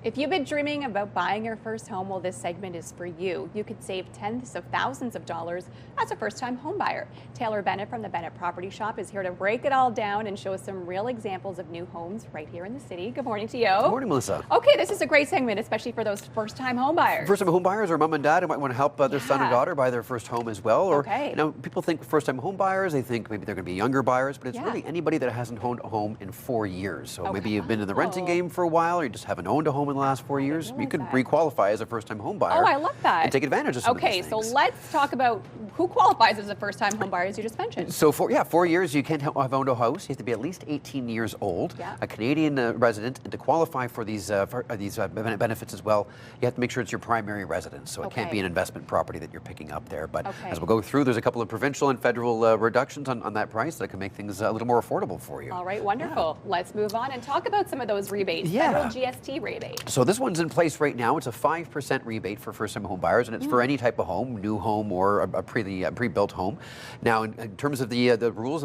If you've been dreaming about buying your first home, well, this segment is for you. You could save tens of thousands of dollars as a first-time home buyer. Taylor Bennett from the Bennett Property Shop is here to break it all down and show us some real examples of new homes right here in the city. Good morning to you. Good morning, Melissa. Okay, this is a great segment, especially for those first-time home buyers. First-time home buyers or mom and dad who might want to help their son or daughter buy their first home as well. Or, okay. You know, people think first-time home buyers, they think maybe they're going to be younger buyers, but it's really anybody that hasn't owned a home in 4 years. So maybe you've been in the renting game for a while, or you just haven't owned a home in the last 4 years. You can re-qualify as a first-time home buyer. Oh, I love that. And take advantage of some of these things. things. So let's talk about who qualifies as a first-time home buyer, as you just mentioned. So, 4 years, you can't have owned a house. You have to be at least 18 years old, a Canadian resident, and to qualify for these benefits as well, you have to make sure it's your primary residence. So it can't be an investment property that you're picking up there. But as we'll go through, there's a couple of provincial and federal reductions on that price that can make things a little more affordable for you. All right, wonderful. Let's move on and talk about some of those rebates. Federal GST rebate. So this one's in place right now. It's a 5% rebate for first-time home buyers, and it's for any type of home, new home or a pre-built home. Now, in terms of the rules,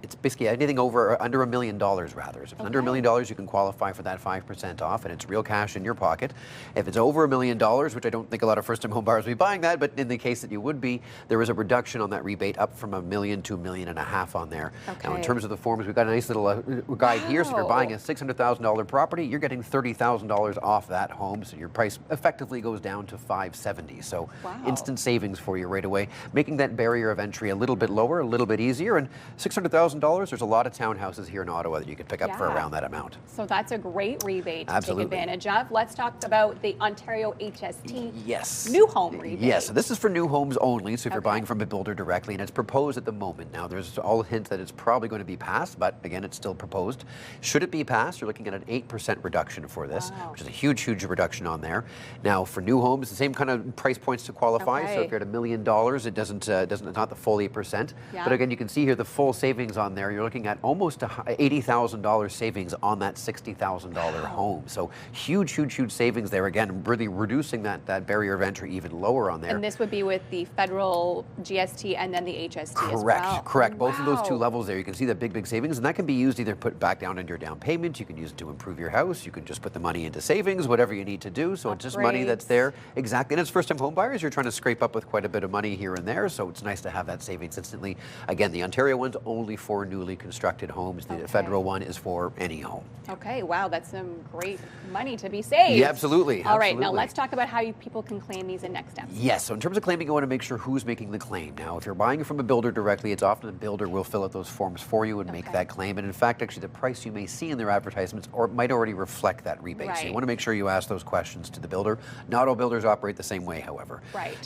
it's basically anything under $1 million, rather. So if it's under $1 million, you can qualify for that 5% off, and it's real cash in your pocket. If it's over $1 million, which I don't think a lot of first-time home buyers will be buying that, but in the case that you would be, there is a reduction on that rebate up from $1 million to $1.5 million on there. Now, in terms of the forms, we've got a nice little guide here. So if you're buying a $600,000 property, you're getting $30,000 off that home, so your price effectively goes down to $570,000. So instant savings for you right away, making that barrier of entry a little bit lower, a little bit easier. And $600,000, there's a lot of townhouses here in Ottawa that you could pick up for around that amount. So that's a great rebate to take advantage of. Let's talk about the Ontario HST new home rebate. Yes, so this is for new homes only, so if you're buying from a builder directly, and it's proposed at the moment. Now, there's all hints that it's probably going to be passed, but again, it's still proposed. Should it be passed, you're looking at an 8% reduction for this, which is a huge, huge reduction on there. Now, for new homes, the same kind of price points to qualify. So if you're at $1 million, it doesn't it's not the full 8%. But again, you can see here the full savings on there. You're looking at almost $80,000 savings on that $60,000 home. So huge, huge, huge savings there. Again, really reducing that barrier of entry even lower on there. And this would be with the federal GST and then the HST as well. Correct. Both of those two levels there. You can see the big, big savings, and that can be used either put back down into your down payment. You can use it to improve your house. You can just put the money into savings, whatever you need to do. So it's just money that's there. Exactly. And as first-time home buyers, you're trying to scrape up with quite a bit of money here and there. So it's nice to have that savings instantly. Again, the Ontario one's only for newly constructed homes. The federal one is for any home. Okay. Wow. That's some great money to be saved. Yeah, absolutely. All right. Now let's talk about how people can claim these in next steps. Yes. So in terms of claiming, you want to make sure who's making the claim. Now, if you're buying from a builder directly, it's often a builder will fill out those forms for you and make that claim. And in fact, actually, the price you may see in their advertisements might already reflect that rebate. So you want to make sure you ask those questions to the builder. Not all builders operate the same way, however.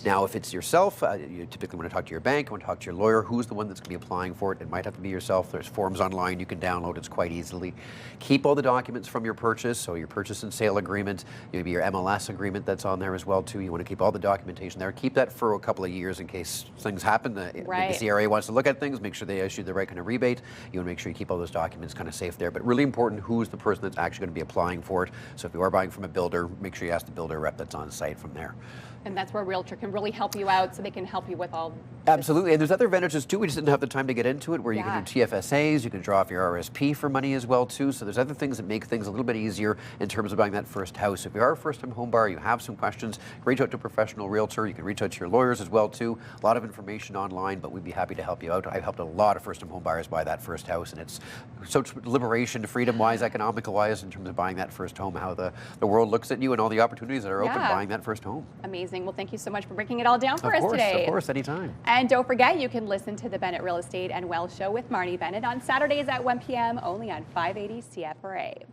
Now, if it's yourself, you typically want to talk to your bank, want to talk to your lawyer. Who's the one that's going to be applying for it? It might have to be yourself. There's forms online you can download. It's quite easily. Keep all the documents from your purchase. So your purchase and sale agreement, maybe your MLS agreement that's on there as well too. You want to keep all the documentation there. Keep that for a couple of years in case things happen. The CRA wants to look at things, make sure they issue the right kind of rebate. You want to make sure you keep all those documents kind of safe there. But really important, who's the person that's actually going to be applying for it. So if you are buying from a builder, make sure you ask the builder rep that's on site from there. And that's where a realtor can really help you out, so they can help you with all Absolutely. And there's other advantages too. We just didn't have the time to get into it, where you can do TFSAs, you can draw off your RSP for money as well too. So there's other things that make things a little bit easier in terms of buying that first house. If you are a first-time home buyer, you have some questions, reach out to a professional realtor. You can reach out to your lawyers as well too. A lot of information online, but we'd be happy to help you out. I've helped a lot of first-time home buyers buy that first house, and it's such liberation, freedom-wise, economical-wise, in terms of buying that first home, how the world looks at you and all the opportunities that are open buying that first home. Amazing. Well, thank you so much for breaking it all down for us today. Of course, anytime. And don't forget, you can listen to the Bennett Real Estate and Wealth Show with Marnie Bennett on Saturdays at 1 p.m. only on 580 CFRA.